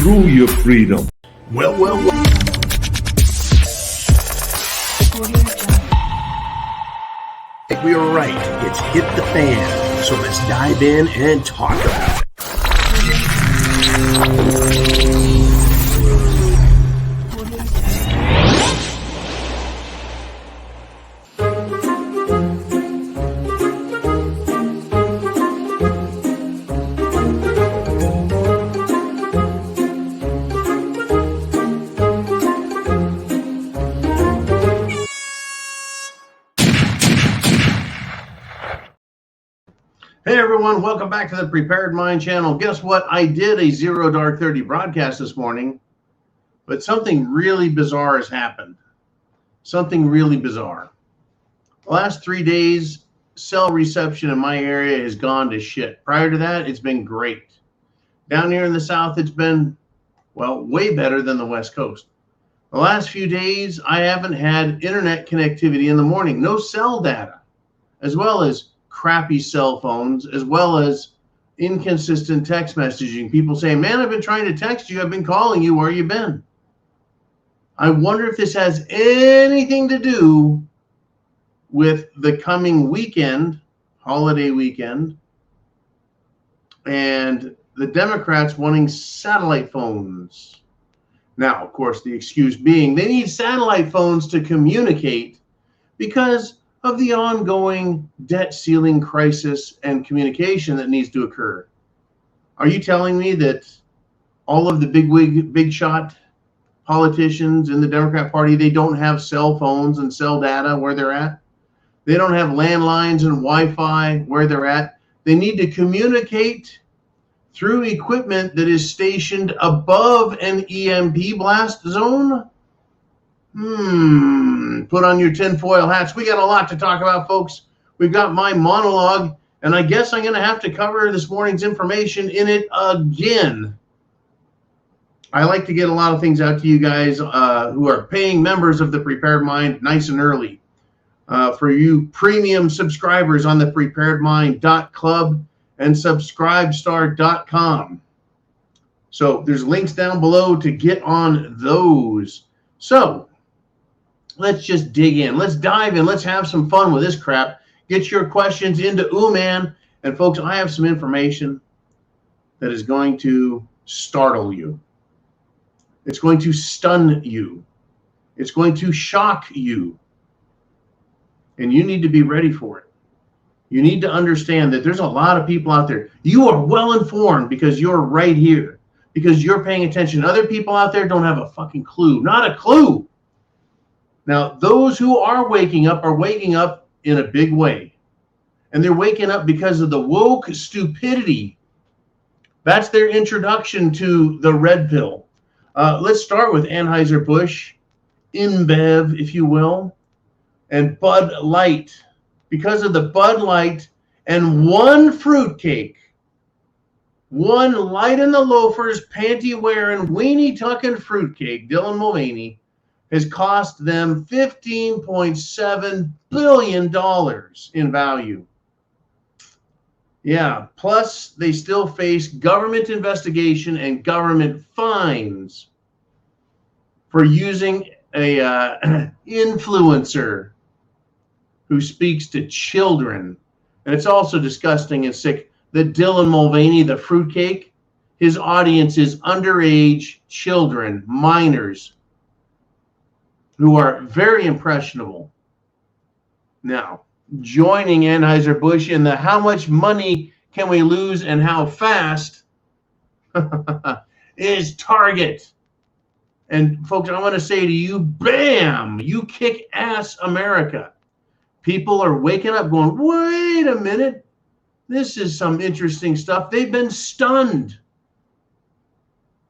through your freedom. Well. We are right. It's hit the fan. So let's dive in and talk about it. Hey everyone, welcome back to the Prepared Mind channel. Guess what? I did a 0 Dark 30 broadcast this morning, but something really bizarre has happened. Something really bizarre. The last 3 days, cell reception in my area has gone to shit. Prior to that, it's been great. Down here in the south, it's been, well, way better than the West Coast. The last few days, I haven't had internet connectivity in the morning. No cell data, as well as crappy cell phones, as well as inconsistent text messaging. People saying, man, I've been trying to text you. I've been calling you. Where you been? I wonder if this has anything to do with the coming weekend, holiday weekend, and the Democrats wanting satellite phones. Now, of course, the excuse being they need satellite phones to communicate because of the ongoing debt ceiling crisis and communication that needs to occur. Are you telling me that all of the big shot politicians in the Democrat Party, they don't have cell phones and cell data where they're at? They don't have landlines and Wi-Fi where they're at. They need to communicate through equipment that is stationed above an EMP blast zone? Put on your tinfoil hats. We got a lot to talk about, folks. We've got my monologue, and I guess I'm going to have to cover this morning's information in it again. I like to get a lot of things out to you guys who are paying members of the Prepared Mind nice and early. For you premium subscribers on the preparedmind.club and subscribestar.com. So there's links down below to get on those. So let's just dig in. Let's dive in. Let's have some fun with this crap. Get your questions into Ooman. And folks, I have some information that is going to startle you. It's going to stun you. It's going to shock you. And you need to be ready for it. You need to understand that there's a lot of people out there. You are well informed because you're right here, because you're paying attention. Other people out there don't have a fucking clue. Not a clue. Now, those who are waking up in a big way. And they're waking up because of the woke stupidity. That's their introduction to the red pill. Let's start with Anheuser-Busch, InBev, if you will, and Bud Light. Because of the Bud Light and one fruitcake, one light in the loafers, panty-wearing, weenie-tucking fruitcake, Dylan Mulvaney, has cost them $15.7 billion in value. Yeah, plus they still face government investigation and government fines for using a influencer who speaks to children. And it's also disgusting and sick that Dylan Mulvaney, the fruitcake, his audience is underage children, minors, who are very impressionable. Now, joining Anheuser-Busch in the how much money can we lose and how fast is Target. And folks, I want to say to you, bam, you kick ass, America. People are waking up going, wait a minute. This is some interesting stuff. They've been stunned.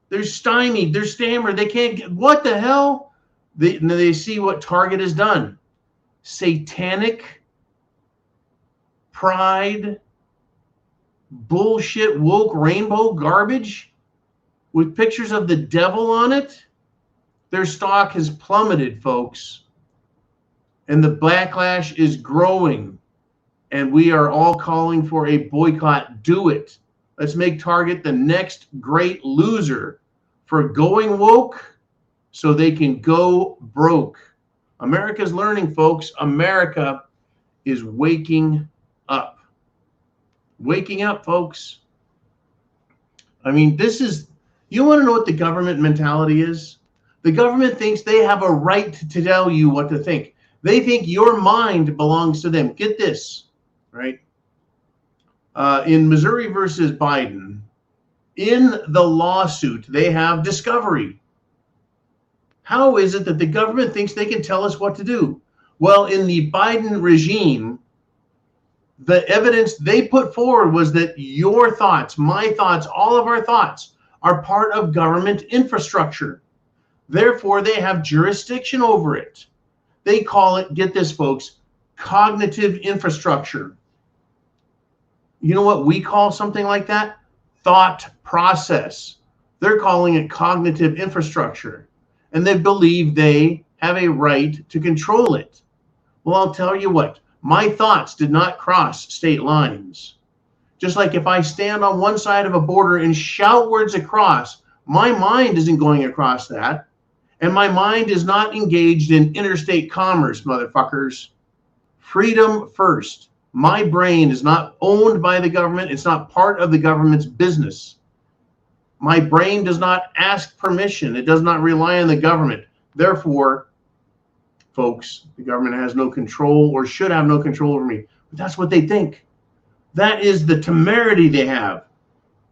They're stymied. They're stammered. They can't get, what the hell? They see what Target has done. Satanic pride, bullshit, woke rainbow garbage with pictures of the devil on it. Their stock has plummeted, folks. And the backlash is growing. And we are all calling for a boycott. Do it. Let's make Target the next great loser for going woke so they can go broke. America's learning, folks. America is waking up. Waking up, folks. I mean, you want to know what the government mentality is? The government thinks they have a right to tell you what to think. They think your mind belongs to them. Get this, right? In Missouri versus Biden, in the lawsuit, they have discovery. How is it that the government thinks they can tell us what to do? Well, in the Biden regime, the evidence they put forward was that your thoughts, my thoughts, all of our thoughts are part of government infrastructure. Therefore, they have jurisdiction over it. They call it, get this, folks, cognitive infrastructure. You know what we call something like that? Thought process. They're calling it cognitive infrastructure. And they believe they have a right to control it. Well, I'll tell you what, my thoughts did not cross state lines. Just like if I stand on one side of a border and shout words across, my mind isn't going across that. And my mind is not engaged in interstate commerce, motherfuckers. Freedom first. My brain is not owned by the government. It's not part of the government's business. My brain does not ask permission. It does not rely on the government. Therefore, folks, the government has no control or should have no control over me. But that's what they think. That is the temerity they have.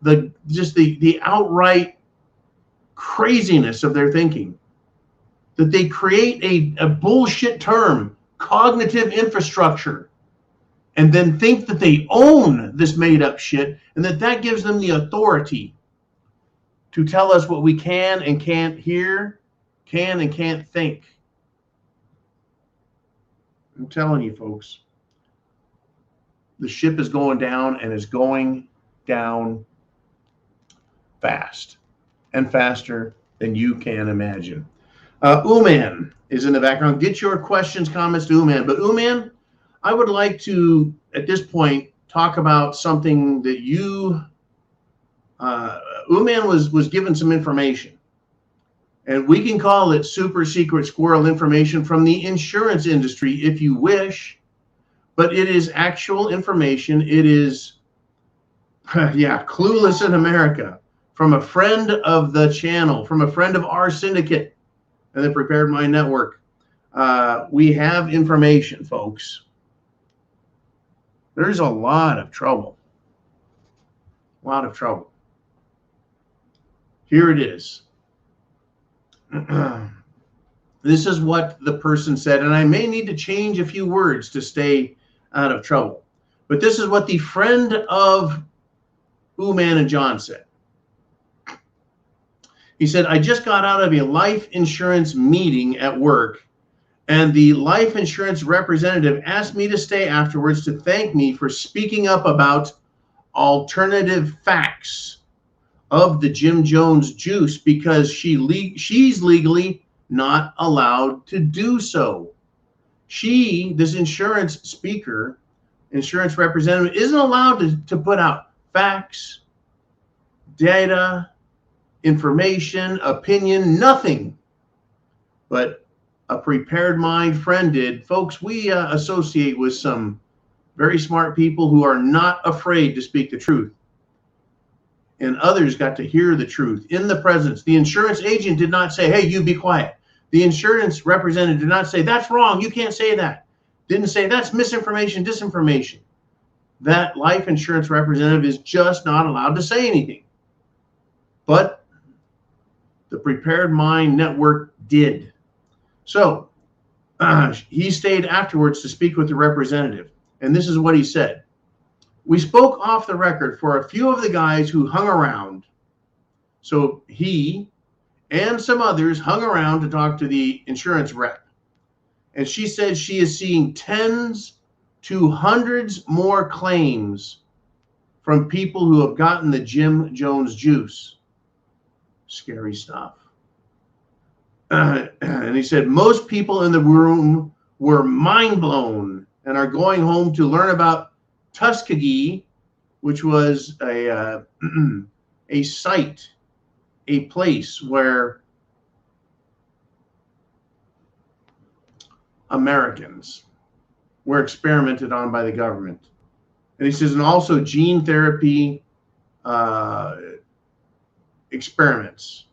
The outright craziness of their thinking. That they create a bullshit term, cognitive infrastructure, and then think that they own this made up shit and that gives them the authority to tell us what we can and can't hear, can and can't think. I'm telling you, folks, the ship is going down and is going down fast and faster than you can imagine. Uman is in the background. Get your questions, comments to Uman. But Uman, I would like to, at this point, talk about something that Uman was given some information. And we can call it super secret squirrel information from the insurance industry if you wish. But it is actual information. It is, Clueless in America. From a friend of the channel, from a friend of our syndicate and the Prepared Mind Network. We have information, folks. There's a lot of trouble. A lot of trouble. Here it is. This is what the person said, and I may need to change a few words to stay out of trouble. But this is what the friend of Uman and John said. He said, I just got out of a life insurance meeting at work, and the life insurance representative asked me to stay afterwards to thank me for speaking up about alternative facts of the Jim Jones juice because she's legally not allowed to do so. This insurance speaker, insurance representative, isn't allowed to put out facts, data, information, opinion, nothing. But a prepared mind friend did. Folks, we associate with some very smart people who are not afraid to speak the truth. And others got to hear the truth in the presence. The insurance agent did not say, hey, you be quiet. The insurance representative did not say, that's wrong, you can't say that. Didn't say, that's misinformation, disinformation. That life insurance representative is just not allowed to say anything. But the Prepared Mind Network did. So he stayed afterwards to speak with the representative. And this is what he said. We spoke off the record for a few of the guys who hung around. So he and some others hung around to talk to the insurance rep. And she said she is seeing tens to hundreds more claims from people who have gotten the Jim Jones juice. Scary stuff. And he said most people in the room were mind blown and are going home to learn about Tuskegee, which was a site a place where Americans were experimented on by the government. And he says, and also gene therapy experiments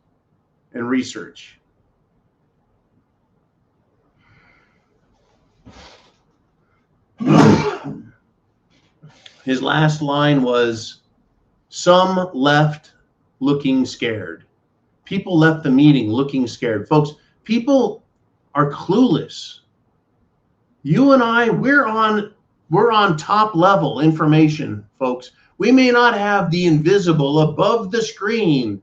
and research. His last line was, some left looking scared. People left the meeting looking scared. Folks, people are clueless. You and I, we're on top level information, folks. We may not have the invisible above the screen,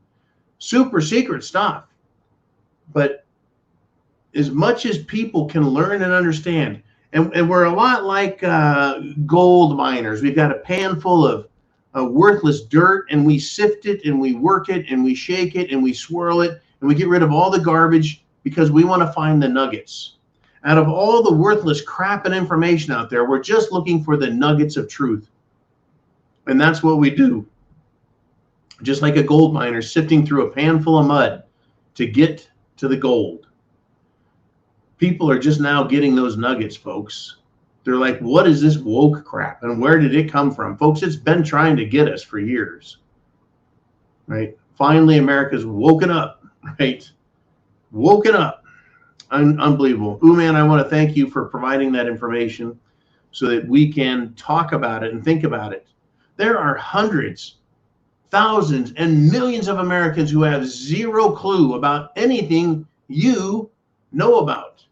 super secret stuff, but as much as people can learn and understand, and we're a lot like gold miners. We've got a pan full of worthless dirt, and we sift it, and we work it, and we shake it, and we swirl it, and we get rid of all the garbage because we want to find the nuggets. Out of all the worthless crap and information out there, we're just looking for the nuggets of truth. And that's what we do. Just like a gold miner sifting through a pan full of mud to get to the gold. People are just now getting those nuggets, folks. They're like, what is this woke crap? And where did it come from? Folks, it's been trying to get us for years. Right? Finally, America's woken up. Right? Woken up. Unbelievable. Man, I want to thank you for providing that information so that we can talk about it and think about it. There are hundreds, thousands, and millions of Americans who have zero clue about anything you know about.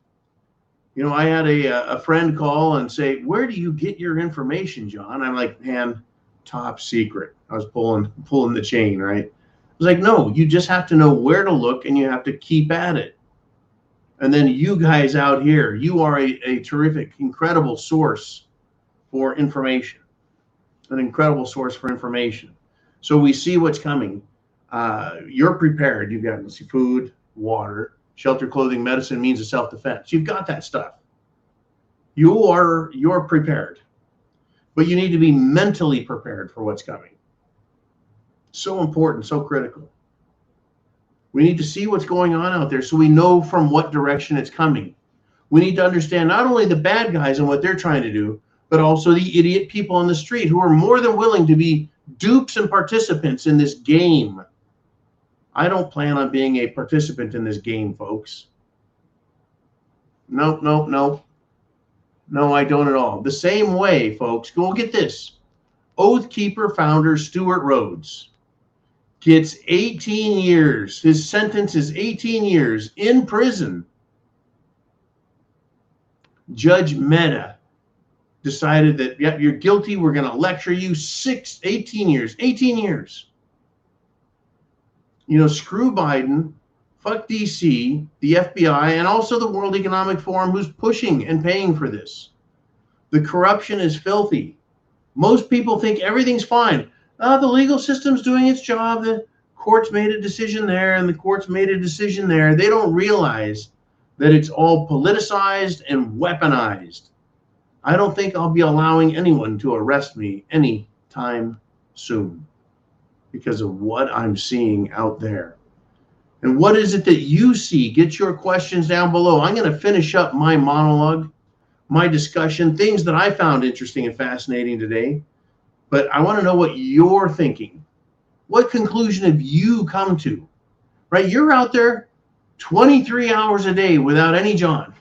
You know, I had a friend call and say, where do you get your information, John? I'm like, man, top secret. I was pulling the chain, right? I was like, no, you just have to know where to look, and you have to keep at it. And then you guys out here, you are a terrific, incredible source for information. An incredible source for information. So we see what's coming. You're prepared. You've got, let's see, food, water, shelter, clothing, medicine, means of self-defense. You've got that stuff. You're prepared. But you need to be mentally prepared for what's coming. So important, so critical. We need to see what's going on out there so we know from what direction it's coming. We need to understand not only the bad guys and what they're trying to do, but also the idiot people on the street who are more than willing to be dupes and participants in this game. I don't plan on being a participant in this game, folks. No, I don't at all. The same way, folks, go get this. Oath Keeper founder Stuart Rhodes gets 18 years. His sentence is 18 years in prison. Judge Mehta decided that, yep, you're guilty. We're going to lecture you 18 years. 18 years. You know, screw Biden, fuck DC, the FBI, and also the World Economic Forum, who's pushing and paying for this. The corruption is filthy. Most people think everything's fine. The legal system's doing its job. The courts made a decision there, and the courts made a decision there. They don't realize that it's all politicized and weaponized. I don't think I'll be allowing anyone to arrest me anytime soon because of what I'm seeing out there. And what is it that you see? Get your questions down below. I'm going to finish up my monologue, my discussion, things that I found interesting and fascinating today. But I want to know what you're thinking. What conclusion have you come to? Right? You're out there 23 hours a day without any John.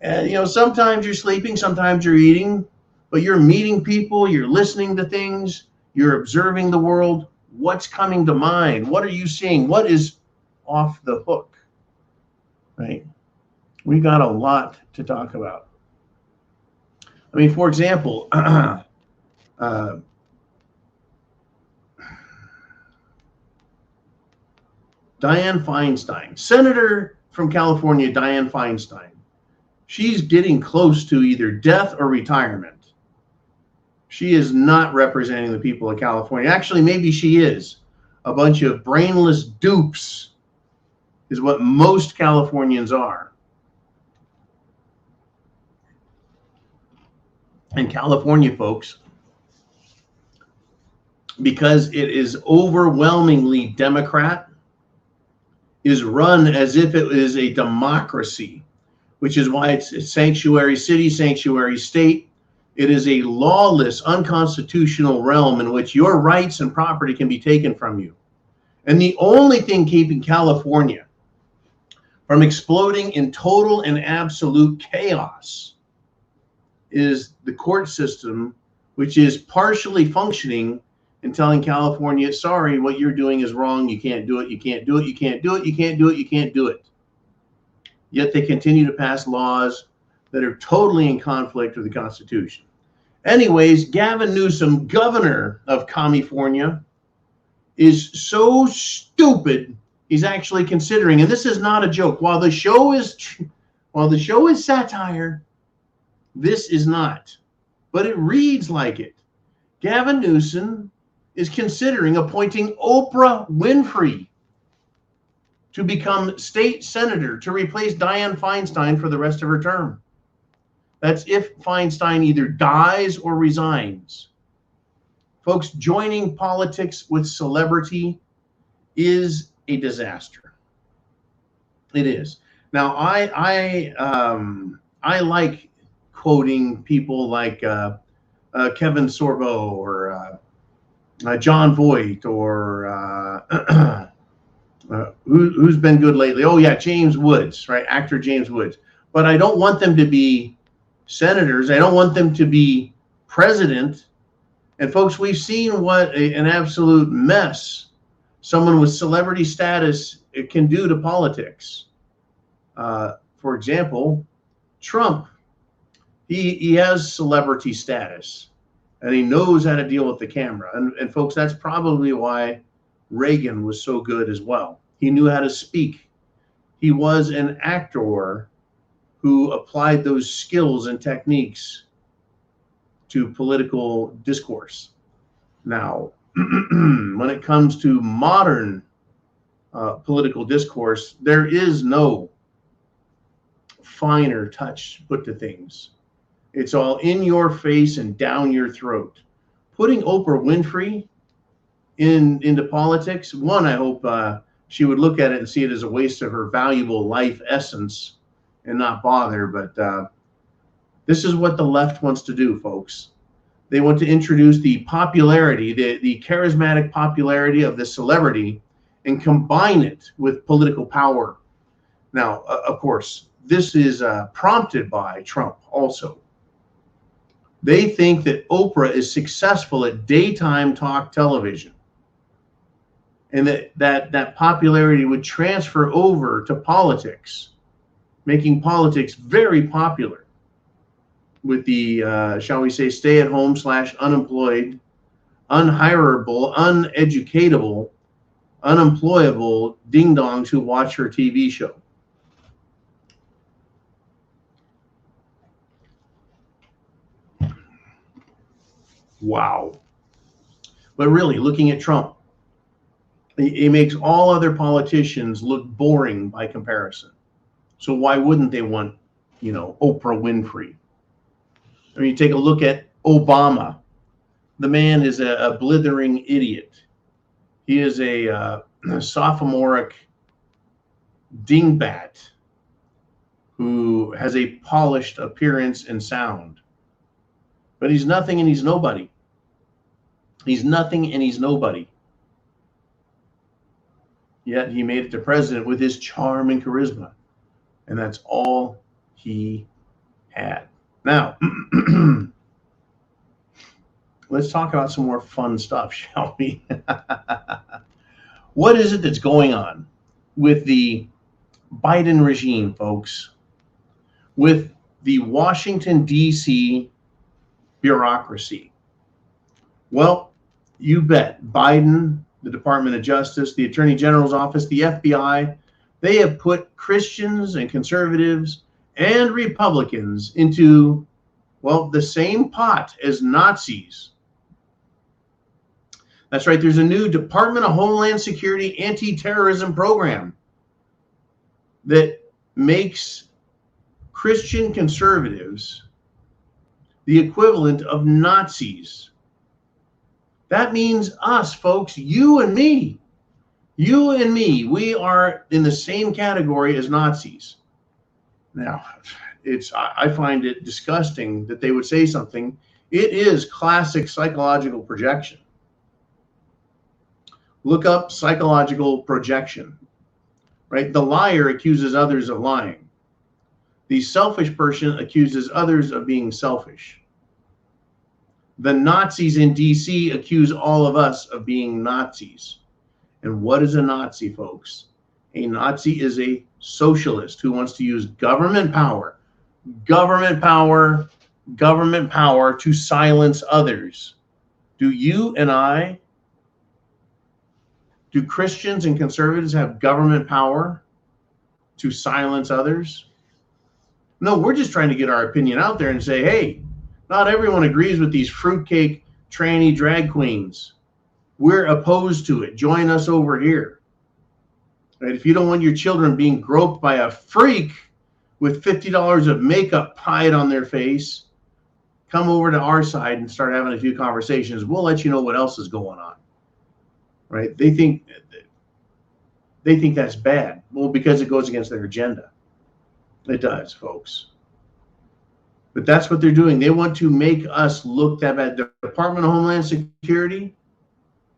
And, you know, sometimes you're sleeping, sometimes you're eating, but you're meeting people, you're listening to things, you're observing the world. What's coming to mind? What are you seeing? What is off the hook? Right? We got a lot to talk about. I mean, for example, Dianne Feinstein, Senator from California, Dianne Feinstein. She's getting close to either death or retirement. She is not representing the people of California. Actually, maybe she is. A bunch of brainless dupes is what most Californians are. And California folks, because it is overwhelmingly Democrat, is run as if it is a democracy, which is why it's a sanctuary city, sanctuary state. It is a lawless, unconstitutional realm in which your rights and property can be taken from you. And the only thing keeping California from exploding in total and absolute chaos is the court system, which is partially functioning and telling California, sorry, what you're doing is wrong. You can't do it. You can't do it. You can't do it. You can't do it. You can't do it. Yet they continue to pass laws that are totally in conflict with the Constitution. Anyways, Gavin Newsom, governor of California, is so stupid, he's actually considering, and this is not a joke, while the show is satire, this is not, but it reads like it. Gavin Newsom is considering appointing Oprah Winfrey to become state senator to replace Dianne Feinstein for the rest of her term. That's if Feinstein either dies or resigns. Folks, joining politics with celebrity is a disaster. It is. Now, I like quoting people like Kevin Sorbo or John Voight or who's been good lately? Oh yeah, James Woods, right? Actor James Woods. But I don't want them to be senators. I don't want them to be president. And folks, we've seen what an absolute mess someone with celebrity status can do to politics. For example, Trump, he has celebrity status and he knows how to deal with the camera. And folks, that's probably why Reagan was so good as well. He knew how to speak. He was an actor who applied those skills and techniques to political discourse. Now, when it comes to modern political discourse, there is no finer touch put to things. It's all in your face and down your throat. Putting Oprah Winfrey into politics, one, I hope she would look at it and see it as a waste of her valuable life essence and not bother. But this is what the left wants to do, folks. They want to introduce the popularity, the charismatic popularity of the celebrity and combine it with political power. Now, of course, this is prompted by Trump also. They think that Oprah is successful at daytime talk television and that popularity would transfer over to politics, making politics very popular with the, shall we say, stay-at-home / unemployed, unhirable, uneducatable, unemployable ding-dongs who watch her TV show. Wow. But really, looking at Trump, he makes all other politicians look boring by comparison. So why wouldn't they want, Oprah Winfrey? I mean, take a look at Obama. The man is a blithering idiot. He is a sophomoric dingbat who has a polished appearance and sound. But he's nothing and he's nobody. He's nothing and he's nobody. Yet he made it to president with his charm and charisma. And that's all he had. Now, let's talk about some more fun stuff, shall we? What is it that's going on with the Biden regime, folks? With the Washington, D.C. bureaucracy? Well, you bet. Biden, the Department of Justice, the Attorney General's office, the FBI, they have put Christians and conservatives and Republicans into, well, the same pot as Nazis. That's right. There's a new Department of Homeland Security anti-terrorism program that makes Christian conservatives the equivalent of Nazis. That means us, folks, you and me. You and me, we are in the same category as Nazis. Now, I find it disgusting that they would say something. It is classic psychological projection. Look up psychological projection, right? The liar accuses others of lying. The selfish person accuses others of being selfish. The Nazis in DC accuse all of us of being Nazis. And what is a Nazi, folks? A Nazi is a socialist who wants to use government power to silence others. Do you and I, do Christians and conservatives have government power to silence others? No, we're just trying to get our opinion out there and say, hey, not everyone agrees with these fruitcake tranny drag queens. We're opposed to it. Join us over here. Right? If you don't want your children being groped by a freak with $50 of makeup pied on their face, come over to our side and start having a few conversations. We'll let you know what else is going on. Right? They think that's bad. Well, because it goes against their agenda. It does, folks. But that's what they're doing. They want to make us look that bad. The Department of Homeland Security,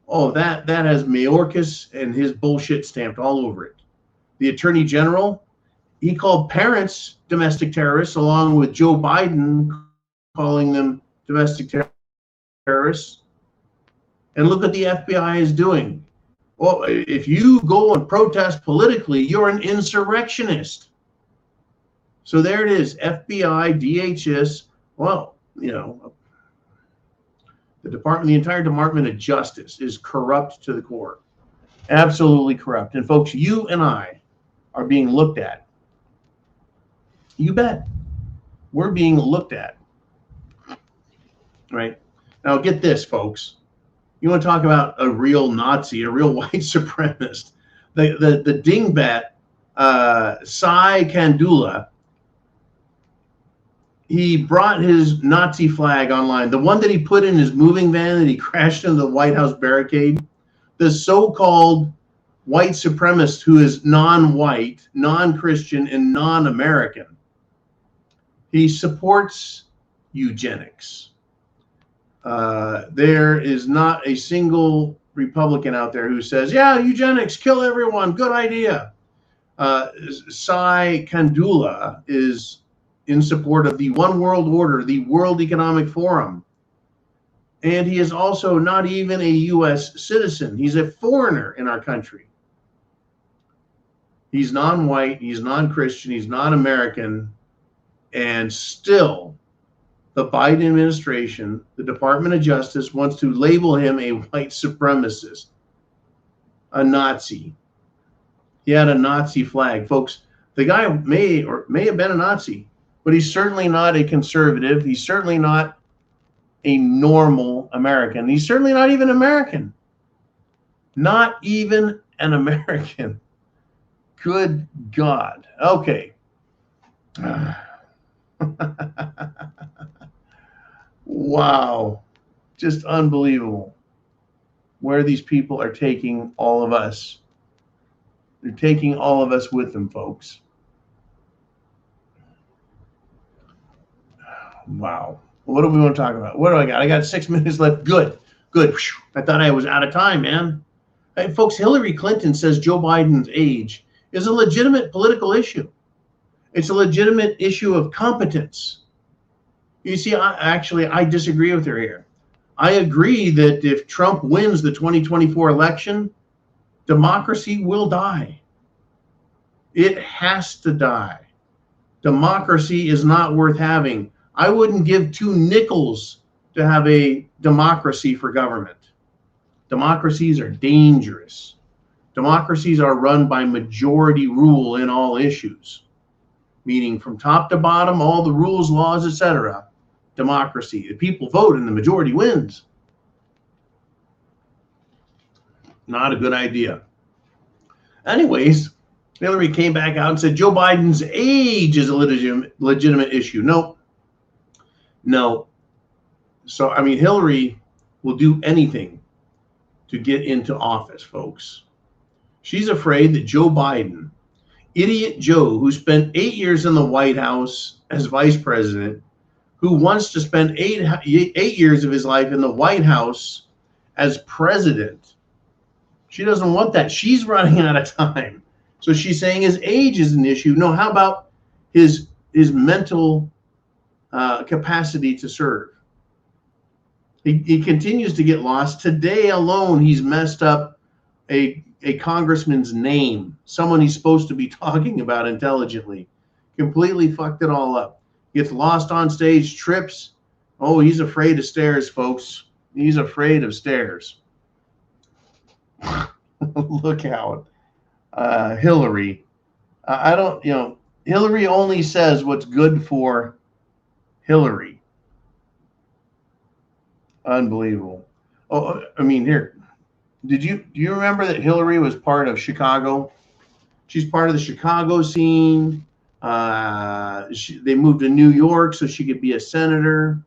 oh, that has Mayorkas and his bullshit stamped all over it. The Attorney General, he called parents domestic terrorists, along with Joe Biden calling them domestic terrorists. And look what the FBI is doing. Well, if you go and protest politically, you're an insurrectionist. So there it is, FBI, DHS, well, you know, the entire Department of Justice is corrupt to the core. Absolutely corrupt. And folks, you and I are being looked at. You bet. We're being looked at. Right? Now get this, folks. You want to talk about a real Nazi, a real white supremacist. The dingbat, Sai Kandula, he brought his Nazi flag online, the one that he put in his moving van that he crashed into the White House barricade. The so-called white supremacist who is non-white, non-Christian, and non-American. He supports eugenics. There is not a single Republican out there who says, yeah, eugenics, kill everyone, good idea. Sai Kandula is in support of the One World Order, the World Economic Forum. And he is also not even a U.S. citizen. He's a foreigner in our country. He's non-white, he's non-Christian, he's non-American, and still the Biden administration, the Department of Justice, wants to label him a white supremacist, a Nazi. He had a Nazi flag. Folks, the guy may have been a Nazi, but he's certainly not a conservative. He's certainly not a normal American. He's certainly not even American. Not even an American. Good God. Okay. Wow. Just unbelievable where these people are taking all of us. They're taking all of us with them, folks. Wow. What do we want to talk about? What do I got? I got 6 minutes left. Good. Good. I thought I was out of time, man. Hey, folks, Hillary Clinton says Joe Biden's age is a legitimate political issue. It's a legitimate issue of competence. You see, I disagree with her here. I agree that if Trump wins the 2024 election, democracy will die. It has to die. Democracy is not worth having. I wouldn't give 2 nickels to have a democracy for government. Democracies are dangerous. Democracies are run by majority rule in all issues, meaning from top to bottom, all the rules, laws, etc. Democracy. The people vote and the majority wins. Not a good idea. Anyways, Hillary came back out and said Joe Biden's age is a legitimate issue. No. So, I mean, Hillary will do anything to get into office, folks. She's afraid that Joe Biden, idiot Joe, who spent 8 years in the White House as vice president, who wants to spend eight years of his life in the White House as president. She doesn't want that. She's running out of time. So she's saying his age is an issue. No, how about his mental capacity to serve? He continues to get lost. Today alone, he's messed up a congressman's name, someone he's supposed to be talking about intelligently. Completely fucked it all up. Gets lost on stage, trips. Oh, he's afraid of stairs, folks. He's afraid of stairs. Look out. Hillary. I don't, Hillary only says what's good for Hillary. Unbelievable. Oh, I mean, here. Do you remember that Hillary was part of Chicago? She's part of the Chicago scene. They moved to New York so she could be a senator.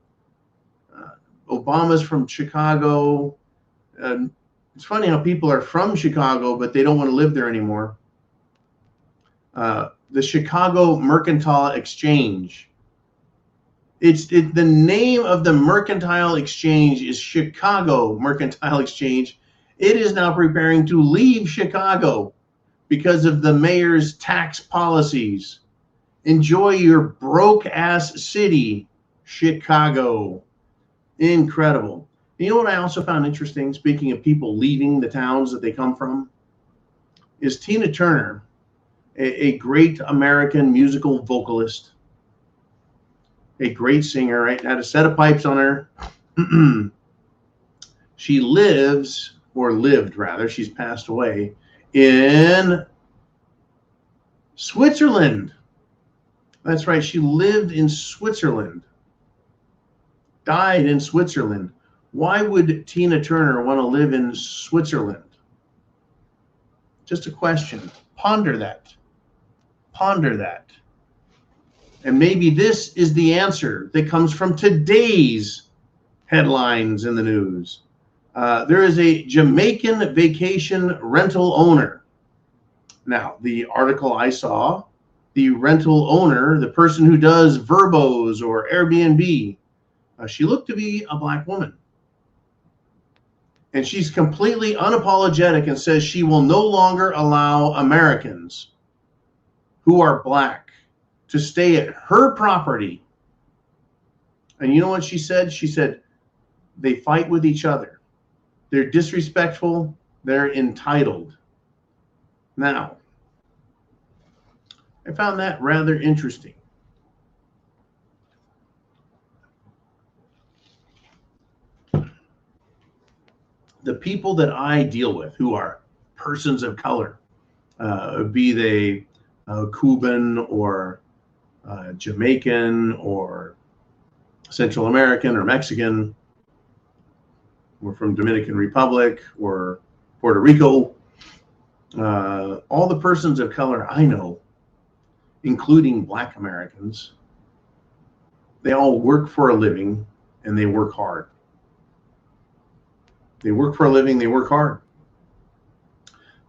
Obama's from Chicago. It's funny how people are from Chicago, but they don't want to live there anymore. The Chicago Mercantile Exchange. The name of the Mercantile Exchange is Chicago Mercantile Exchange. It is now preparing to leave Chicago because of the mayor's tax policies. Enjoy your broke-ass city, Chicago. Incredible. You know what I also found interesting, speaking of people leaving the towns that they come from, is Tina Turner, a great American musical vocalist, a great singer, right? Had a set of pipes on her. She lived rather, she's passed away, in Switzerland. That's right, she lived in Switzerland. Died in Switzerland. Why would Tina Turner want to live in Switzerland? Just a question. Ponder that. Ponder that. And maybe this is the answer that comes from today's headlines in the news. There is a Jamaican vacation rental owner. Now, the article I saw, the rental owner, the person who does Verbos or Airbnb, she looked to be a black woman. And she's completely unapologetic and says she will no longer allow Americans who are black to stay at her property. And you know what she said? She said, they fight with each other. They're disrespectful. They're entitled. Now, I found that rather interesting. The people that I deal with who are persons of color, be they Cuban or Jamaican or Central American or Mexican, or from Dominican Republic or Puerto Rico, all the persons of color I know, including black Americans, they all work for a living and they work hard. They work for a living, they work hard.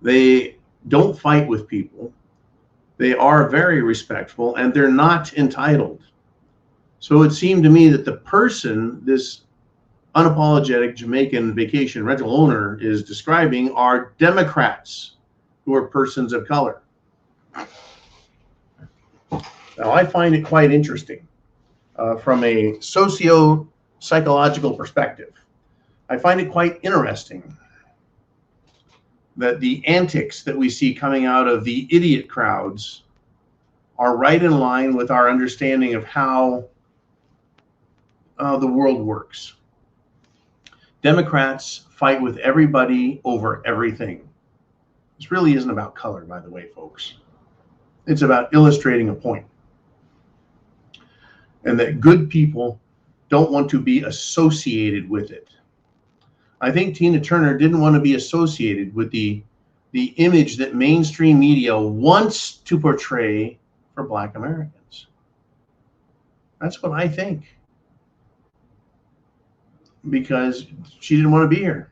They don't fight with people. They are very respectful and they're not entitled. So it seemed to me that the person this unapologetic Jamaican vacation rental owner is describing are Democrats who are persons of color. Now, I find it quite interesting from a socio-psychological perspective. I find it quite interesting that the antics that we see coming out of the idiot crowds are right in line with our understanding of how the world works. Democrats fight with everybody over everything. This really isn't about color, by the way, folks. It's about illustrating a point. And that good people don't want to be associated with it. I think Tina Turner didn't want to be associated with the image that mainstream media wants to portray for Black Americans. That's what I think. Because she didn't want to be here.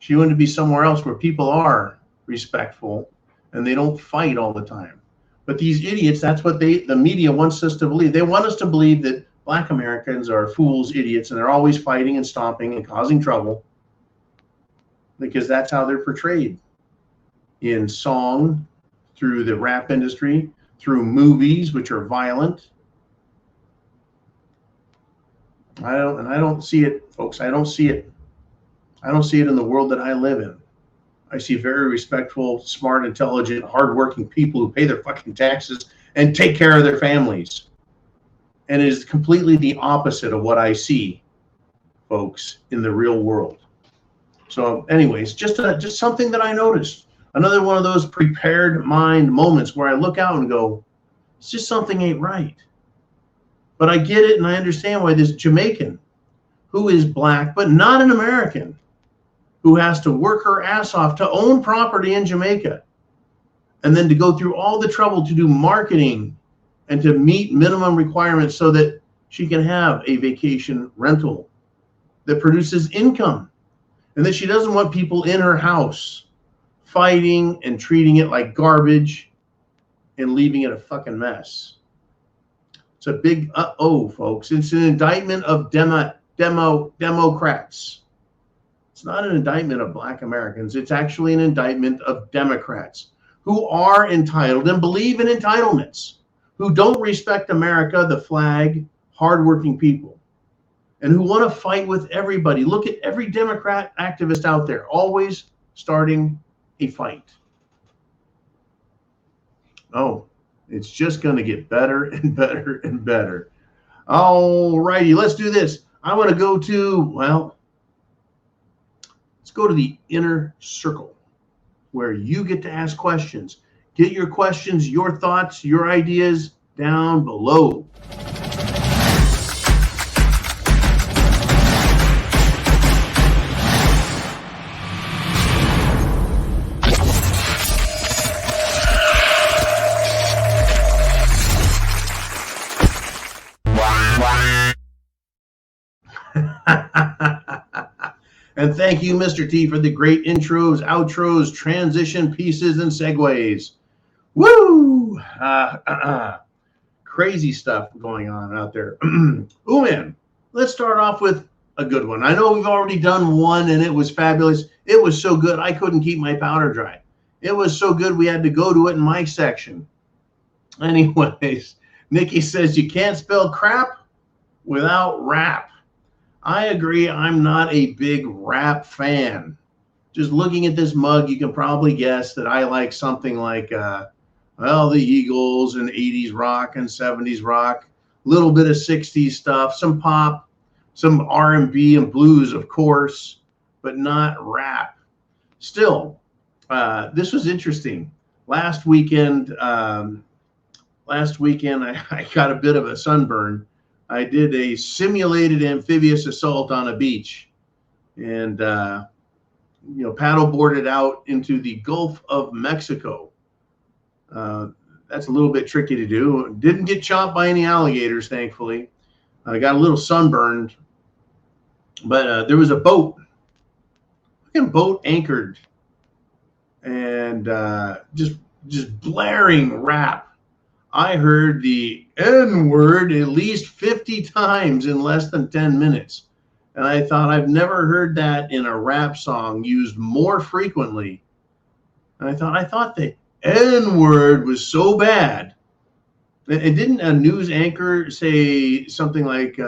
She wanted to be somewhere else where people are respectful and they don't fight all the time. But these idiots, that's what the media wants us to believe. They want us to believe that Black Americans are fools, idiots, and they're always fighting and stomping and causing trouble, because that's how they're portrayed in song, through the rap industry, through movies, which are violent. I don't see it, folks. I don't see it. I don't see it in the world that I live in. I see very respectful, smart, intelligent, hardworking people who pay their fucking taxes and take care of their families. And it is completely the opposite of what I see, folks, in the real world. So anyways, just something that I noticed. Another one of those prepared mind moments where I look out and go, it's just something ain't right. But I get it, and I understand why this Jamaican, who is Black but not an American, who has to work her ass off to own property in Jamaica, and then to go through all the trouble to do marketing and to meet minimum requirements so that she can have a vacation rental that produces income, and that she doesn't want people in her house fighting and treating it like garbage and leaving it a fucking mess. It's a big uh-oh, folks. It's an indictment of Democrats. It's not an indictment of Black Americans. It's actually an indictment of Democrats who are entitled and believe in entitlements, who don't respect America, the flag, hardworking people, and who want to fight with everybody. Look at every Democrat activist out there, always starting a fight. Oh, it's just going to get better and better and better. All righty, let's do this. I want to go to, well, let's go to the inner circle where you get to ask questions. Get your questions, your thoughts, your ideas down below. And thank you, Mr. T, for the great intros, outros, transition pieces, and segues. Woo! Crazy stuff going on out there. Oh, man. Let's start off with a good one. I know we've already done one, and it was fabulous. It was so good, I couldn't keep my powder dry. It was so good, we had to go to it in my section. Anyways, Nikki says you can't spell crap without rap. I agree. I'm not a big rap fan. Just looking at this mug, you can probably guess that I like something like, well, the Eagles and 80s rock and 70s rock, a little bit of 60s stuff, some pop, some R&B and blues, of course, but not rap. Still, this was interesting. Last weekend, I got a bit of a sunburn. I did a simulated amphibious assault on a beach, and paddle boarded out into the Gulf of Mexico. That's a little bit tricky to do. Didn't get chopped by any alligators, thankfully. I got a little sunburned, but there was a boat anchored, and just blaring rap. I heard the N-word at least 50 times in less than 10 minutes. And I thought, I've never heard that in a rap song used more frequently. And I thought the N-word was so bad. And didn't a news anchor say something like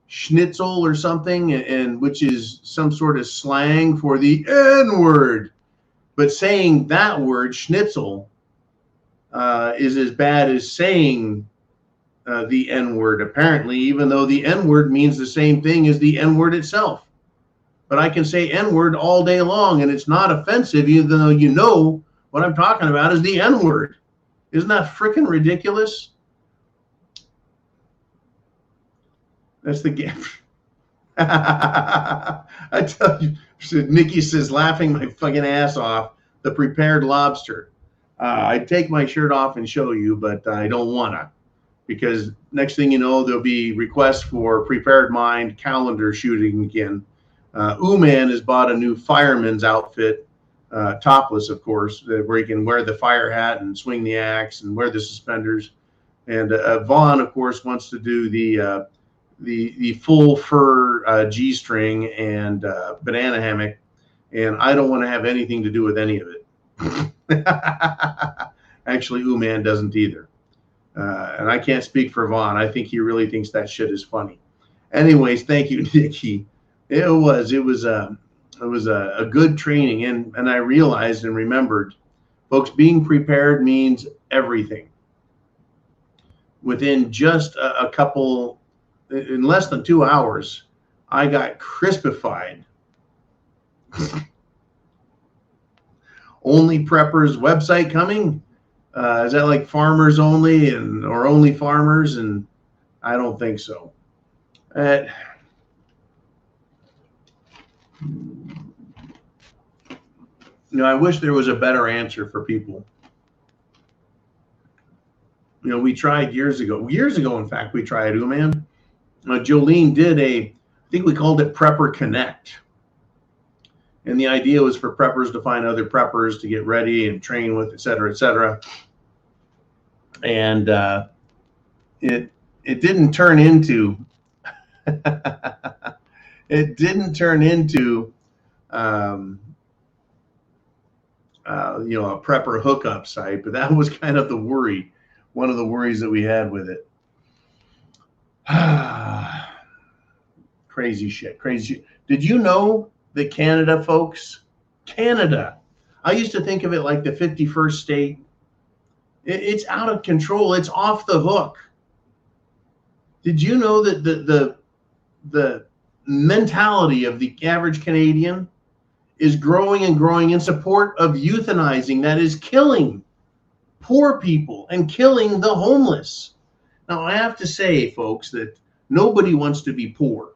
schnitzel or something, and which is some sort of slang for the N-word? But saying that word, schnitzel, is as bad as saying the N-word, apparently, even though the N-word means the same thing as the N-word itself. But I can say N-word all day long, and it's not offensive, even though you know what I'm talking about is the N-word. Isn't that freaking ridiculous? That's the game. I tell you, Nikki says, laughing my fucking ass off, the prepared lobster. I'd take my shirt off and show you, but I don't want to, because next thing you know, there'll be requests for Prepared Mind calendar shooting again. Uman has bought a new fireman's outfit, topless, of course, where he can wear the fire hat and swing the axe and wear the suspenders. And Vaughn, of course, wants to do the full fur G-string and banana hammock, and I don't want to have anything to do with any of it. Actually, Uman doesn't either. And I can't speak for Vaughn. I think he really thinks that shit is funny. Anyways, thank you, Nikki. It was a good training, and I realized and remembered, folks, being prepared means everything. Within just a couple, in less than 2 hours, I got crispified. Only Preppers website coming? Is that like farmers only or only farmers? And I don't think so. I wish there was a better answer for people. We tried years ago. In fact, we tried Uman. Jolene did I think we called it Prepper Connect. And the idea was for preppers to find other preppers to get ready and train with, et cetera, et cetera. And it didn't turn into it didn't turn into a prepper hookup site, but that was kind of the worry, one of the worries that we had with it. Crazy shit. Did you know that Canada, folks, Canada, I used to think of it like the 51st state. It's out of control. It's off the hook. Did you know that the mentality of the average Canadian is growing and growing in support of euthanizing, that is killing poor people and killing the homeless? Now, I have to say, folks, that nobody wants to be poor.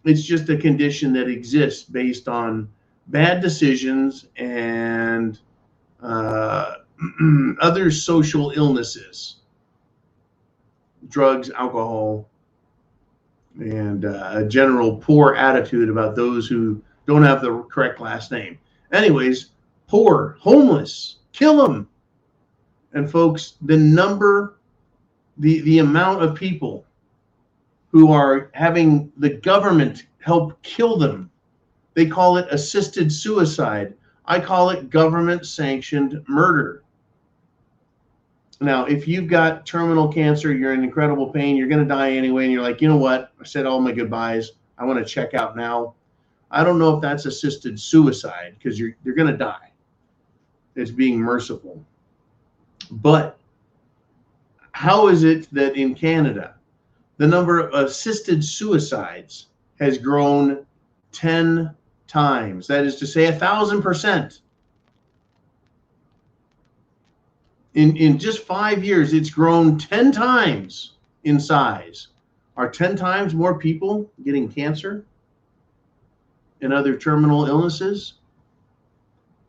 It's just a condition that exists based on bad decisions and other social illnesses, drugs, alcohol, and a general poor attitude about those who don't have the correct last name. Anyways, poor, homeless, kill them. And folks, the amount of people who are having the government help kill them, they call it assisted suicide. I call it government-sanctioned murder. Now, if you've got terminal cancer, you're in incredible pain, you're going to die anyway, and you're like, you know what? I said all my goodbyes. I want to check out now. I don't know if that's assisted suicide, because you're going to die. It's being merciful. But how is it that in Canada, the number of assisted suicides has grown 10 times? That is to say, 1,000%. In just 5 years, it's grown 10 times in size. Are 10 times more people getting cancer and other terminal illnesses?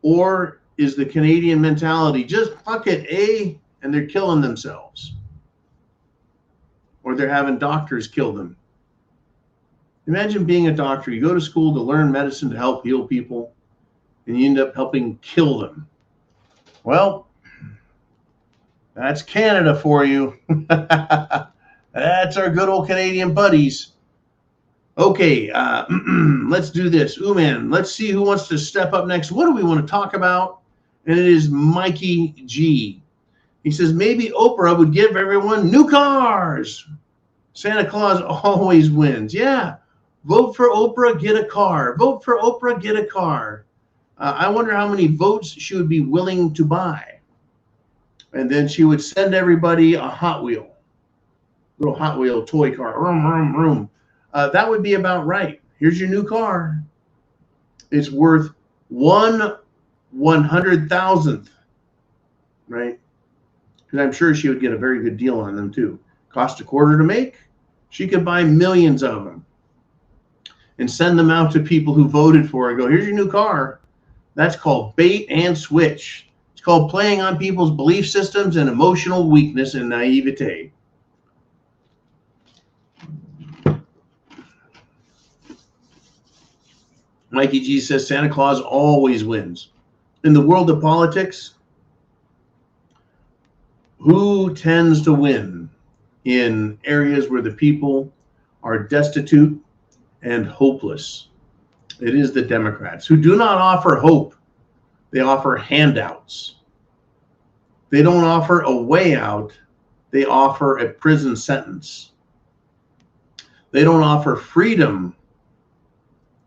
Or is the Canadian mentality just fuck it, and they're killing themselves? Or they're having doctors kill them? Imagine being a doctor. You go to school to learn medicine to help heal people, and you end up helping kill them. Well, that's Canada for you. That's our good old Canadian buddies. Okay, let's do this. Uman, let's see who wants to step up next. What do we want to talk about? And it is Mikey G. He says, maybe Oprah would give everyone new cars. Santa Claus always wins. Yeah, vote for Oprah, get a car. Vote for Oprah, get a car. I wonder how many votes she would be willing to buy. And then she would send everybody a Hot Wheel, little Hot Wheel toy car. Vroom, vroom, vroom. That would be about right. Here's your new car. It's worth 1/100,000th, right? Because I'm sure she would get a very good deal on them too. Cost $0.25 to make. She could buy millions of them and send them out to people who voted for her and go, here's your new car. That's called bait and switch. It's called playing on people's belief systems and emotional weakness and naivete. Mikey G says Santa Claus always wins. In the world of politics, who tends to win in areas where the people are destitute and hopeless? It is the Democrats, who do not offer hope. They offer handouts. They don't offer a way out. They offer a prison sentence. They don't offer freedom.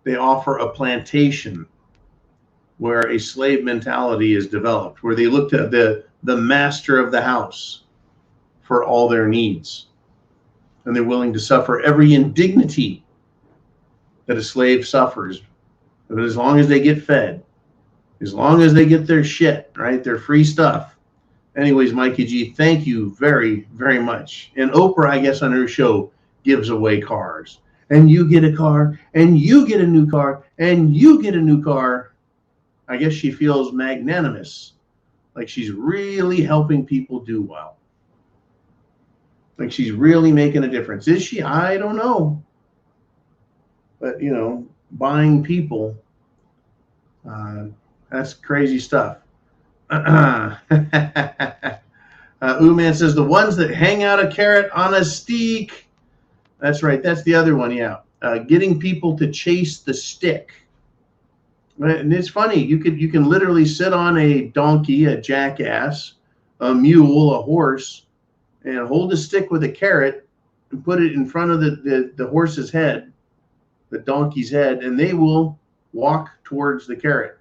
They offer a plantation where a slave mentality is developed, where they look to the master of the house for all their needs. And they're willing to suffer every indignity that a slave suffers. But as long as they get fed, as long as they get their shit, right, their free stuff. Anyways, Mikey G, thank you very, very much. And Oprah, I guess, on her show gives away cars. And you get a car, and you get a new car, and you get a new car. I guess she feels magnanimous, like she's really helping people do well. Like she's really making a difference. Is she? I don't know. But, you know, buying people, that's crazy stuff. Uman says the ones that hang out a carrot on a stick. That's right. That's the other one. Yeah. Getting people to chase the stick. And it's funny. You can literally sit on a donkey, a jackass, a mule, a horse, and hold a stick with a carrot and put it in front of the horse's head, the donkey's head, and they will walk towards the carrot.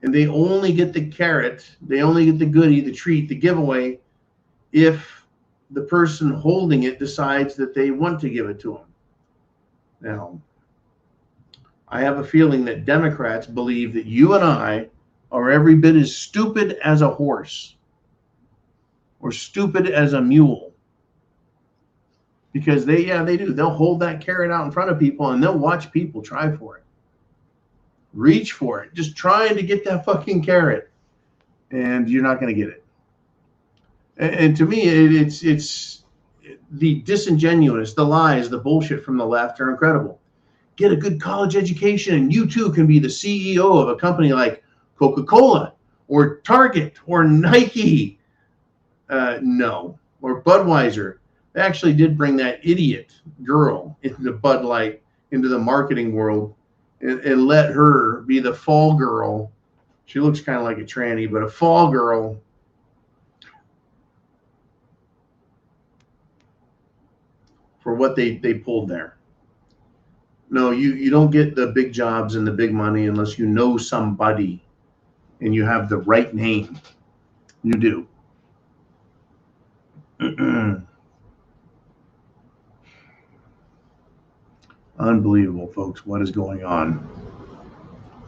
And they only get the carrot, they only get the goodie, the treat, the giveaway, if the person holding it decides that they want to give it to them. Now, I have a feeling that Democrats believe that you and I are every bit as stupid as a horse or stupid as a mule. Because they do. They'll hold that carrot out in front of people and they'll watch people try for it. Reach for it, just trying to get that fucking carrot, and you're not going to get it. And to me, it's the disingenuous, the lies, the bullshit from the left are incredible. Get a good college education, and you too can be the CEO of a company like Coca-Cola or Target or Nike. No, or Budweiser. They actually did bring that idiot girl into Bud Light, into the marketing world. And let her be the fall girl. She looks kind of like a tranny, but a fall girl. For what they pulled there. No, you don't get the big jobs and the big money unless you know somebody and you have the right name. You do. Unbelievable, folks. What is going on?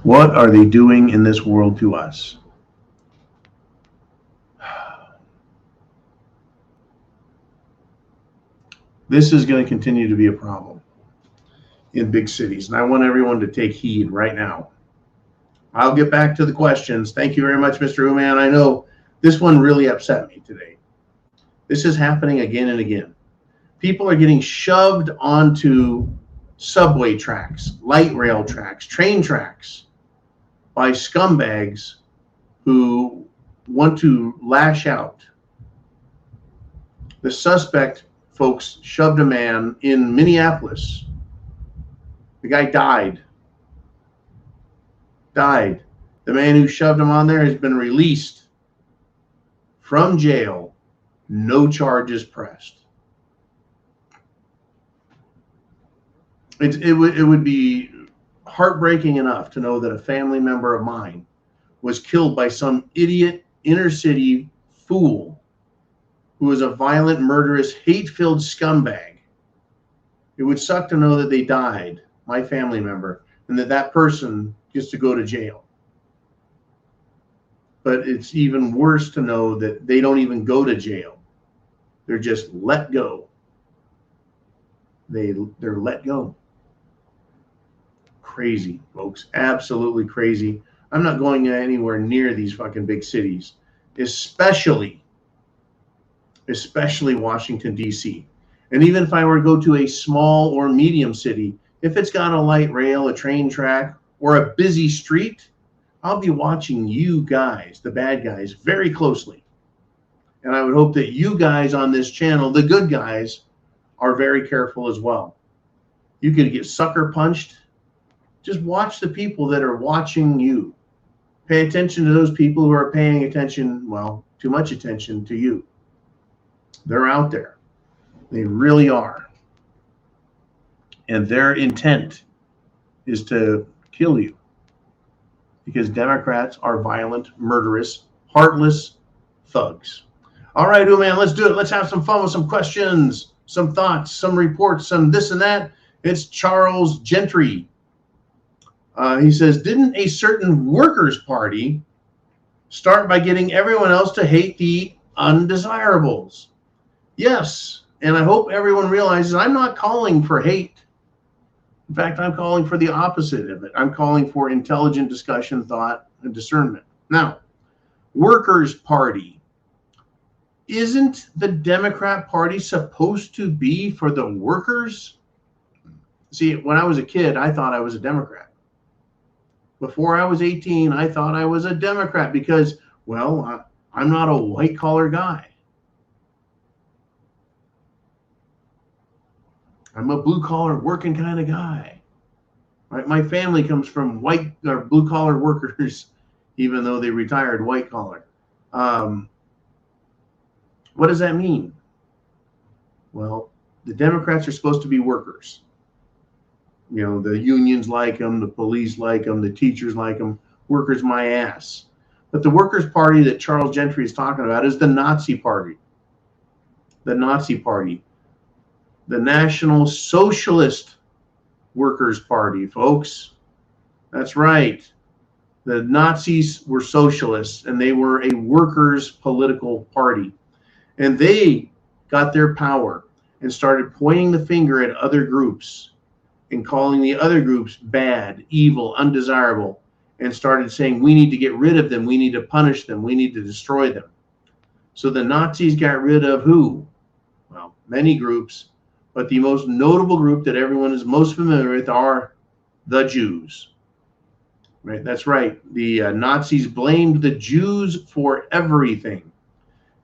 What are they doing in this world to us? This is going to continue to be a problem in big cities. And I want everyone to take heed right now. I'll get back to the questions. Thank you very much, Mr. Uman. I know this one really upset me today. This is happening again and again. People are getting shoved onto subway tracks, light rail tracks, train tracks by scumbags who want to lash out. The suspect, folks, shoved a man in Minneapolis. The guy died. The man who shoved him on there has been released from jail, no charges pressed. It would be heartbreaking enough to know that a family member of mine was killed by some idiot inner city fool who was a violent, murderous, hate-filled scumbag. It would suck to know that they died, my family member, and that person gets to go to jail. But it's even worse to know that they don't even go to jail. They're just let go. They're let go. Crazy, folks. Absolutely crazy. I'm not going anywhere near these fucking big cities, especially Washington, D.C. And even if I were to go to a small or medium city If it's got a light rail, a train track, or a busy street, I'll be watching you guys, the bad guys, very closely. And I would hope that you guys on this channel, the good guys, are very careful as well. You could get sucker punched. Just watch the people that are watching you. Pay attention to those people who are paying attention, well, too much attention to you. They're out there. They really are. And their intent is to kill you. Because Democrats are violent, murderous, heartless thugs. All right, man, let's do it. Let's have some fun with some questions, some thoughts, some reports, some this and that. It's Charles Gentry. He says, didn't a certain workers' party start by getting everyone else to hate the undesirables? Yes, and I hope everyone realizes I'm not calling for hate. In fact, I'm calling for the opposite of it. I'm calling for intelligent discussion, thought, and discernment. Now, workers' party. Isn't the Democrat Party supposed to be for the workers? See, when I was a kid, I thought I was a Democrat. Before I was 18, I thought I was a Democrat because, well, I'm not a white-collar guy. I'm a blue-collar working kind of guy. Right? My family comes from white or blue-collar workers, even though they retired white-collar. What does that mean? Well, the Democrats are supposed to be workers. You know, the unions like them, the police like them, the teachers like them. Workers my ass. But the Workers' Party that Charles Gentry is talking about is the Nazi Party. The Nazi Party. The National Socialist Workers' Party, folks. That's right. The Nazis were socialists, and they were a workers' political party. And they got their power and started pointing the finger at other groups and calling the other groups bad, evil, undesirable, and started saying, we need to get rid of them. We need to punish them. We need to destroy them. So the Nazis got rid of who? Well, many groups, but the most notable group that everyone is most familiar with are the Jews. Right? That's right. The Nazis blamed the Jews for everything.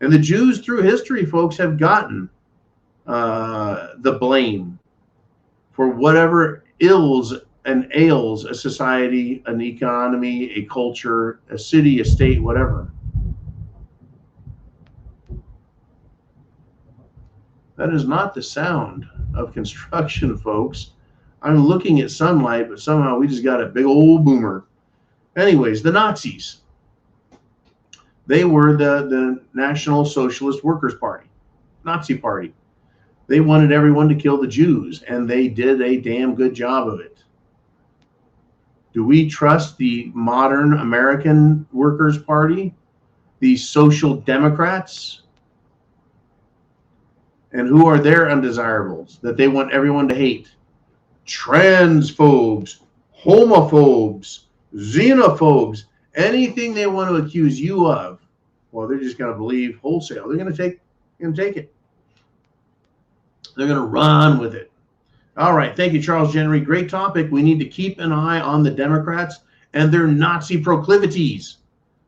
And the Jews through history, folks, have gotten the blame for whatever ills and ails a society, an economy, a culture, a city, a state, whatever. That is not the sound of construction, folks. I'm looking at sunlight, but somehow we just got a big old boomer. Anyways, the Nazis. They were the National Socialist Workers' Party, Nazi Party. They wanted everyone to kill the Jews, and they did a damn good job of it. Do we trust the modern American Workers' Party, the Social Democrats? And who are their undesirables that they want everyone to hate? Transphobes, homophobes, xenophobes, anything they want to accuse you of, well, they're just going to believe wholesale. They're going to take it. They're going to run with it. All right. Thank you, Charles Gentry. Great topic. We need to keep an eye on the Democrats and their Nazi proclivities.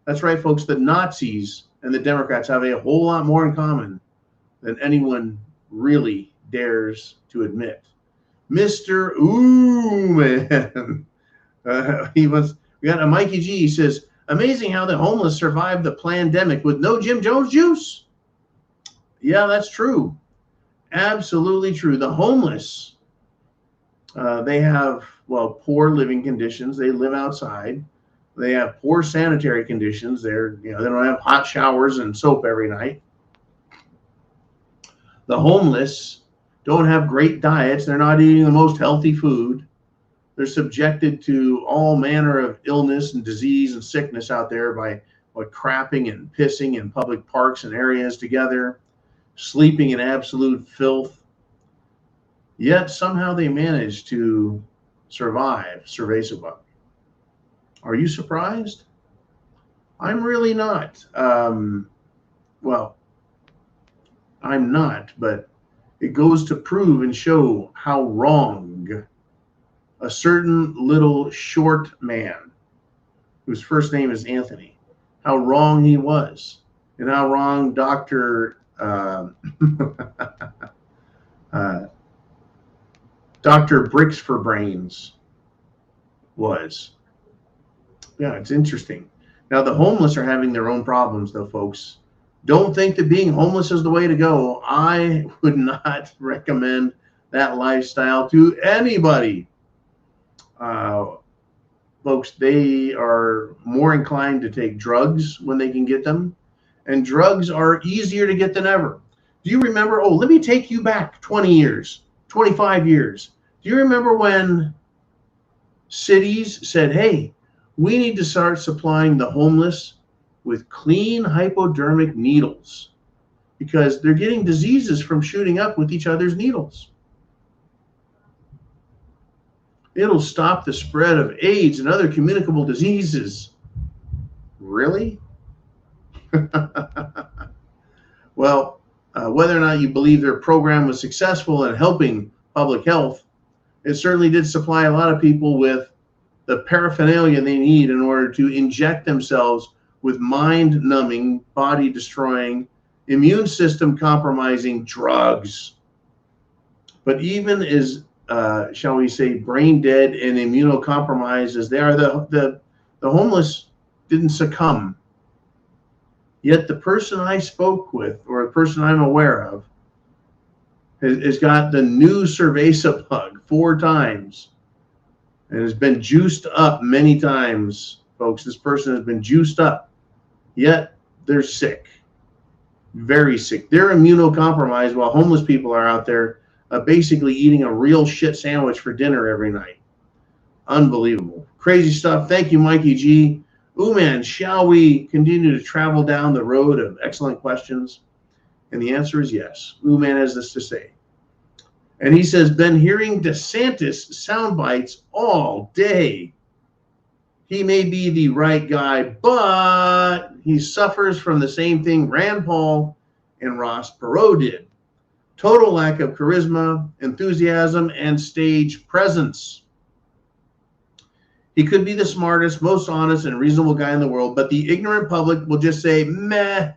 That's right, folks. The Nazis and the Democrats have a whole lot more in common than anyone really dares to admit. Mr. Ooh, man. We got a Mikey G. He says, amazing how the homeless survived the pandemic with no Jim Jones juice. Yeah, that's true. Absolutely true. The homeless, they have, well, poor living conditions. They live outside. They have poor sanitary conditions. They don't have hot showers and soap every night. The homeless don't have great diets. They're not eating the most healthy food. They're subjected to all manner of illness and disease and sickness out there by crapping and pissing in public parks and areas together, sleeping in absolute filth. Yet somehow they manage to survive. Are you surprised? I'm really not. Well, I'm not, but it goes to prove and show how wrong a certain little short man whose first name is Anthony, how wrong he was, and how wrong Dr. Dr. Bricks for Brains was. Yeah, it's interesting. Now, the homeless are having their own problems, though, folks. Don't think that being homeless is the way to go. I would not recommend that lifestyle to anybody. Folks, they are more inclined to take drugs when they can get them, and drugs are easier to get than ever. Do you remember? Oh, let me take you back 20 years, 25 years. Do you remember when cities said, hey, we need to start supplying the homeless with clean hypodermic needles because they're getting diseases from shooting up with each other's needles? It'll stop the spread of AIDS and other communicable diseases. Really? Well, whether or not you believe their program was successful in helping public health, it certainly did supply a lot of people with the paraphernalia they need in order to inject themselves with mind-numbing, body-destroying, immune system compromising drugs. But even as shall we say, brain dead and immunocompromised as they are, the homeless didn't succumb. Yet the person I spoke with, or the person I'm aware of, has got the new cerveza bug 4 times and has been juiced up many times, folks. This person has been juiced up, yet they're sick, very sick. They're immunocompromised while homeless people are out there basically eating a real shit sandwich for dinner every night. Unbelievable. Crazy stuff. Thank you, Mikey G. Ooh, man, shall we continue to travel down the road of excellent questions? And the answer is yes. Ooh, man has this to say. And he says, been hearing DeSantis sound bites all day. He may be the right guy, but he suffers from the same thing Rand Paul and Ross Perot did. Total lack of charisma, enthusiasm, and stage presence. He could be the smartest, most honest, and reasonable guy in the world, but the ignorant public will just say, meh,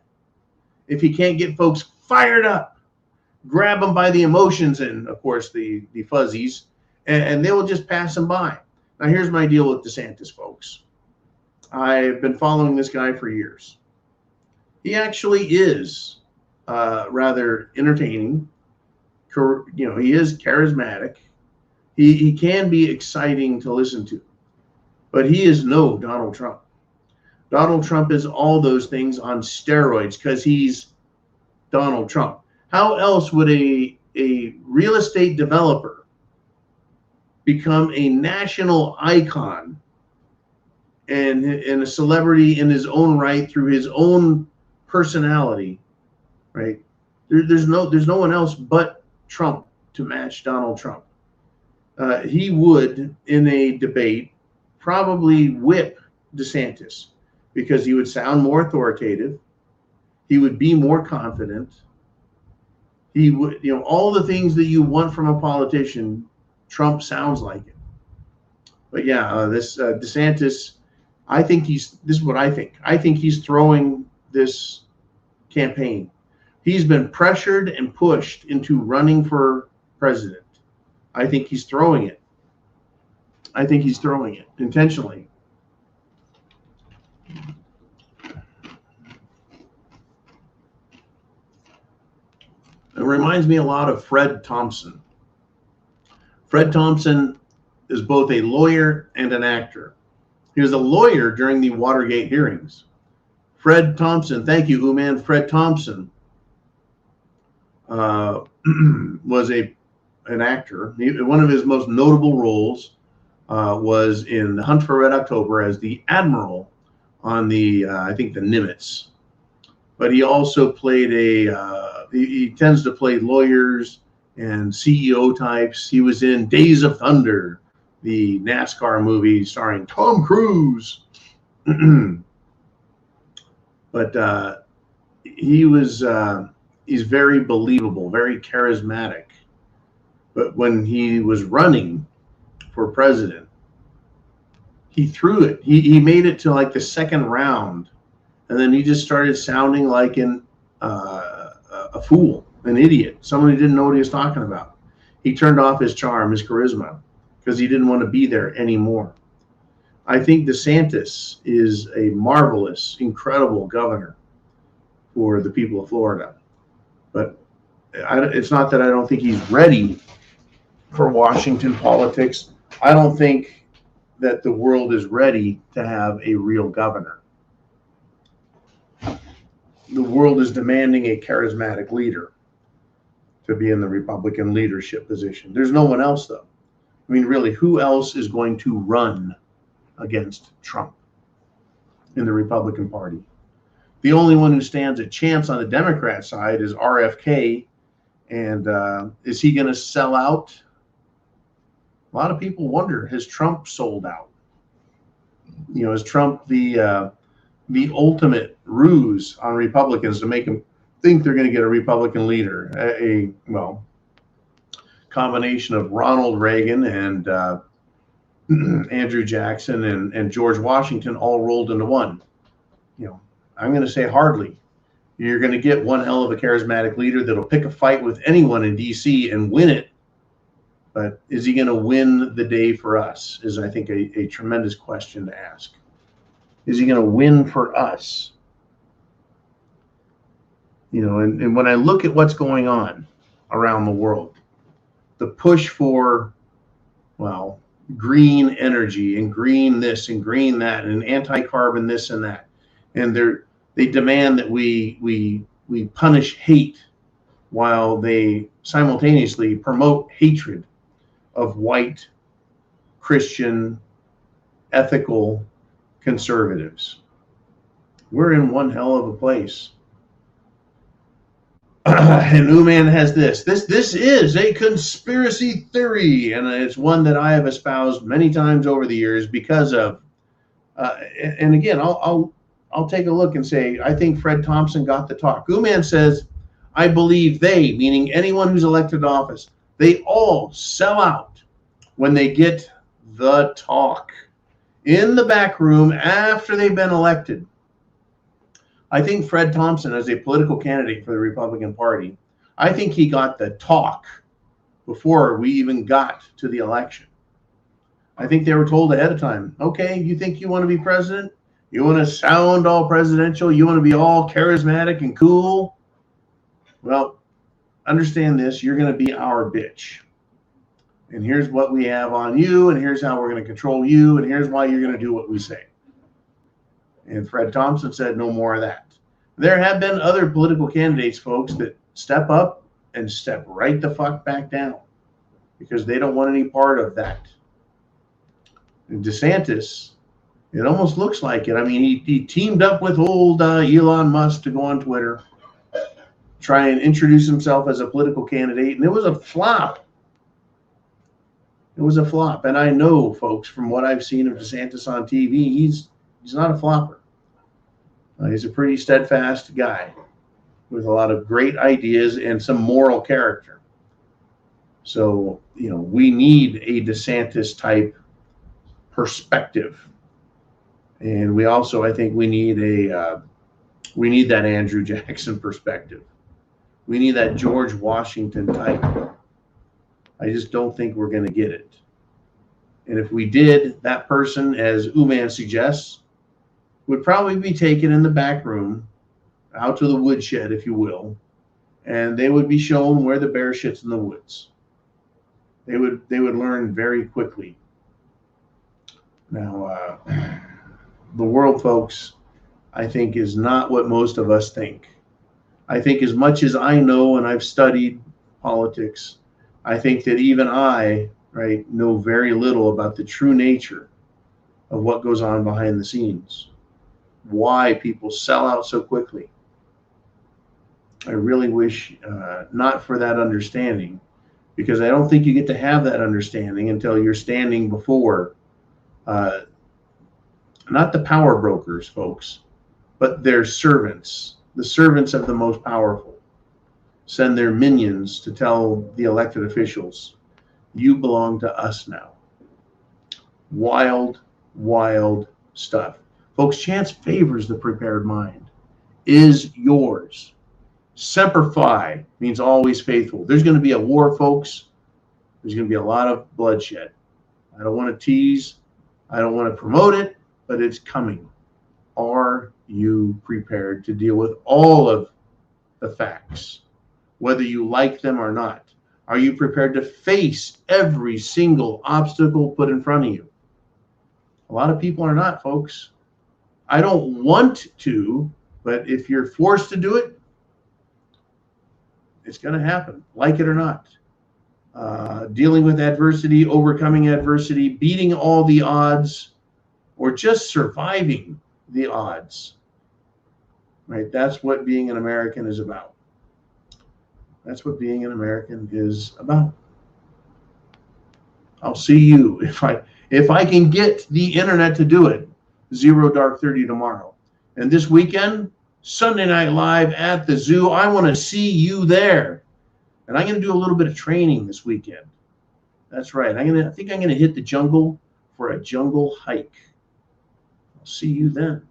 if he can't get folks fired up, grab them by the emotions and, of course, the fuzzies, and they will just pass him by. Now, here's my deal with DeSantis, folks. I've been following this guy for years. He actually is rather entertaining. You know, he is charismatic. He can be exciting to listen to, but he is no Donald Trump. Donald Trump is all those things on steroids because he's Donald Trump. How else would a real estate developer become a national icon and a celebrity in his own right through his own personality, right? There's no one else but Trump to match Donald Trump. He would, in a debate, probably whip DeSantis because he would sound more authoritative. He would be more confident. He would, you know, all the things that you want from a politician, Trump sounds like it. But yeah, this DeSantis, this is what I think. I think he's throwing this campaign. He's been pressured and pushed into running for president. I think he's throwing it. I think he's throwing it intentionally. It reminds me a lot of Fred Thompson. Fred Thompson is both a lawyer and an actor. He was a lawyer during the Watergate hearings. Fred Thompson, thank you, Uman. Fred Thompson was an actor. One of his most notable roles was in The Hunt for Red October as the admiral on the, I think, the Nimitz. But he also played he tends to play lawyers and CEO types. He was in Days of Thunder, the NASCAR movie starring Tom Cruise. But he's very believable, very charismatic. But when he was running for president, he threw it. He made it to like the second round, and then he just started sounding like a fool, an idiot, someone who didn't know what he was talking about. He turned off his charm, his charisma, because he didn't want to be there anymore. I think DeSantis is a marvelous, incredible governor for the people of Florida. But it's not that I don't think he's ready for Washington politics. I don't think that the world is ready to have a real governor. The world is demanding a charismatic leader to be in the Republican leadership position. There's no one else, though. I mean, really, who else is going to run against Trump in the Republican Party? The only one who stands a chance on the Democrat side is RFK. And is he going to sell out? A lot of people wonder, has Trump sold out? You know, is Trump the ultimate ruse on Republicans to make them think they're going to get a Republican leader? A combination of Ronald Reagan and Andrew Jackson and George Washington all rolled into one. You know, I'm going to say hardly. You're going to get one hell of a charismatic leader that'll pick a fight with anyone in D.C. and win it. But is he going to win the day for us is, I think, a tremendous question to ask. Is he going to win for us? You know, and when I look at what's going on around the world, the push for, well, green energy and green this and green that and anti-carbon this and that. And they demand that we punish hate while they simultaneously promote hatred of white, Christian, ethical conservatives. We're in one hell of a place. And Uman has this is a conspiracy theory, and it's one that I have espoused many times over the years because of, and again, I'll take a look and say, I think Fred Thompson got the talk. Uman says, I believe they, meaning anyone who's elected to office, they all sell out when they get the talk in the back room after they've been elected. I think Fred Thompson, as a political candidate for the Republican Party, I think he got the talk before we even got to the election. I think they were told ahead of time, okay, you think you want to be president? You want to sound all presidential? You want to be all charismatic and cool? Well, understand this, you're going to be our bitch. And here's what we have on you, and here's how we're going to control you, and here's why you're going to do what we say. And Fred Thompson said no more of that. There have been other political candidates, folks, that step up and step right the fuck back down because they don't want any part of that. And DeSantis, it almost looks like it. I mean, he teamed up with old Elon Musk to go on Twitter, try and introduce himself as a political candidate, and it was a flop. It was a flop. And I know, folks, from what I've seen of DeSantis on TV, he's not a flopper. He's a pretty steadfast guy with a lot of great ideas and some moral character. So, you know, we need a DeSantis type perspective. And we also, I think we need that Andrew Jackson perspective. We need that George Washington type. I just don't think we're going to get it. And if we did, that person, as Uman suggests, would probably be taken in the back room, out to the woodshed, if you will, and they would be shown where the bear shits in the woods. They would learn very quickly. Now, the world, folks, I think is not what most of us think. I think as much as I know and I've studied politics, I think that even I, right, know very little about the true nature of what goes on behind the scenes. Why people sell out so quickly. I really wish not for that understanding, because I don't think you get to have that understanding until you're standing before not the power brokers, folks, but their servants, the servants of the most powerful, send their minions to tell the elected officials, you belong to us now. Wild, wild stuff. Folks, chance favors the prepared mind. Is yours. Semper Fi means always faithful. There's going to be a war, folks. There's going to be a lot of bloodshed. I don't want to tease. I don't want to promote it, but it's coming. Are you prepared to deal with all of the facts, whether you like them or not? Are you prepared to face every single obstacle put in front of you? A lot of people are not, folks. I don't want to, but if you're forced to do it, it's going to happen, like it or not. Dealing with adversity, overcoming adversity, beating all the odds, or just surviving the odds. Right? That's what being an American is about. That's what being an American is about. I'll see you if I can get the internet to do it. 0 Dark 30 tomorrow. And this weekend, Sunday Night Live at the zoo. I want to see you there. And I'm going to do a little bit of training this weekend. That's right. I think I'm going to hit the jungle for a jungle hike. I'll see you then.